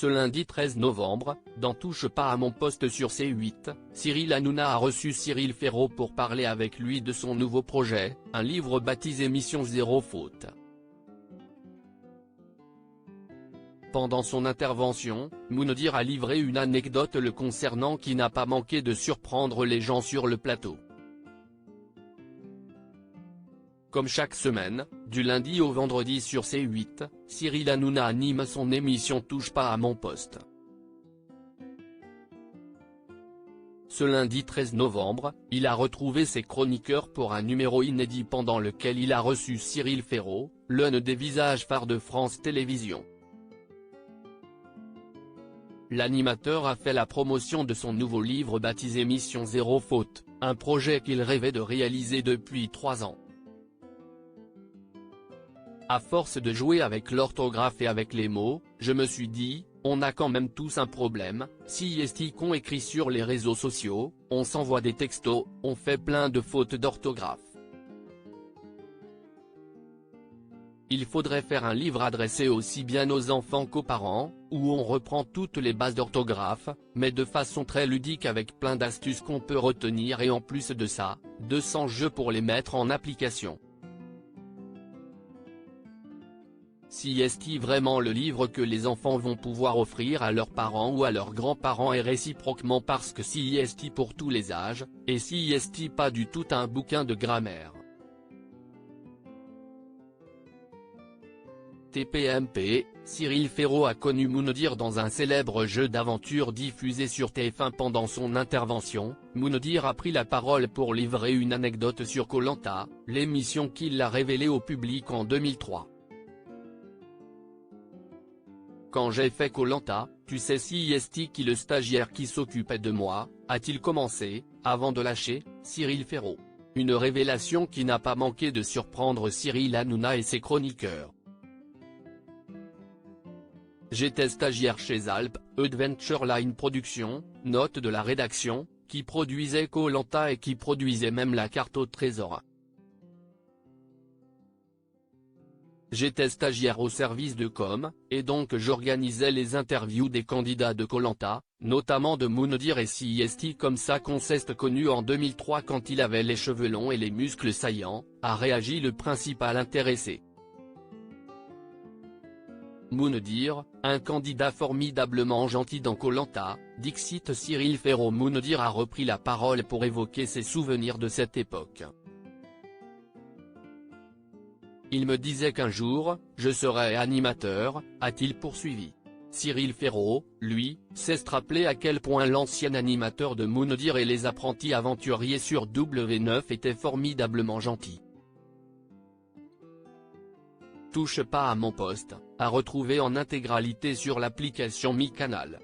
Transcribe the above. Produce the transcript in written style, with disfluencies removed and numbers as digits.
Ce lundi 13 novembre, dans Touche pas à mon poste sur C8, Cyril Hanouna a reçu Cyril Ferraud pour parler avec lui de son nouveau projet, un livre baptisé Mission Zéro Faute. Pendant son intervention, Moundir a livré une anecdote le concernant qui n'a pas manqué de surprendre les gens sur le plateau. Comme chaque semaine, du lundi au vendredi sur C8, Cyril Hanouna anime son émission Touche pas à mon poste. Ce lundi 13 novembre, il a retrouvé ses chroniqueurs pour un numéro inédit pendant lequel il a reçu Cyril Ferraud, l'un des visages phares de France Télévisions. L'animateur a fait la promotion de son nouveau livre baptisé Mission Zéro Faute, un projet qu'il rêvait de réaliser depuis 3 ans. À force de jouer avec l'orthographe et avec les mots, je me suis dit, on a quand même tous un problème, si qu'on écrit sur les réseaux sociaux, on s'envoie des textos, on fait plein de fautes d'orthographe. Il faudrait faire un livre adressé aussi bien aux enfants qu'aux parents, où on reprend toutes les bases d'orthographe, mais de façon très ludique avec plein d'astuces qu'on peut retenir et en plus de ça, 200 jeux pour les mettre en application. Si est-ce vraiment le livre que les enfants vont pouvoir offrir à leurs parents ou à leurs grands-parents et réciproquement parce que si est pour tous les âges, et si est pas du tout un bouquin de grammaire. TPMP, Cyril Ferraud a connu Moundir dans un célèbre jeu d'aventure diffusé sur TF1 pendant son intervention. Moundir a pris la parole pour livrer une anecdote sur Koh Lanta, l'émission qu'il a révélée au public en 2003. Quand j'ai fait Koh Lanta, tu sais si qui le stagiaire qui s'occupait de moi, a-t-il commencé, avant de lâcher, Cyril Ferraud. Une révélation qui n'a pas manqué de surprendre Cyril Hanouna et ses chroniqueurs. J'étais stagiaire chez Alp Adventure Line Productions, note de la rédaction, qui produisait Koh Lanta et qui produisait même la carte au trésor. J'étais stagiaire au service de com, et donc j'organisais les interviews des candidats de Koh Lanta, notamment de Moundir et CIST comme ça qu'on s'est connu en 2003 quand il avait les cheveux longs et les muscles saillants, a réagi le principal intéressé. Moundir, un candidat formidablement gentil dans Koh Lanta, dixit Cyril Ferraud. Moundir a repris la parole pour évoquer ses souvenirs de cette époque. Il me disait qu'un jour, je serais animateur, a-t-il poursuivi. Cyril Ferraud, lui, s'est rappelé à quel point l'ancien animateur de Moundir et les apprentis aventuriers sur W9 étaient formidablement gentils. Touche pas à mon poste, à retrouver en intégralité sur l'application Mi Canal.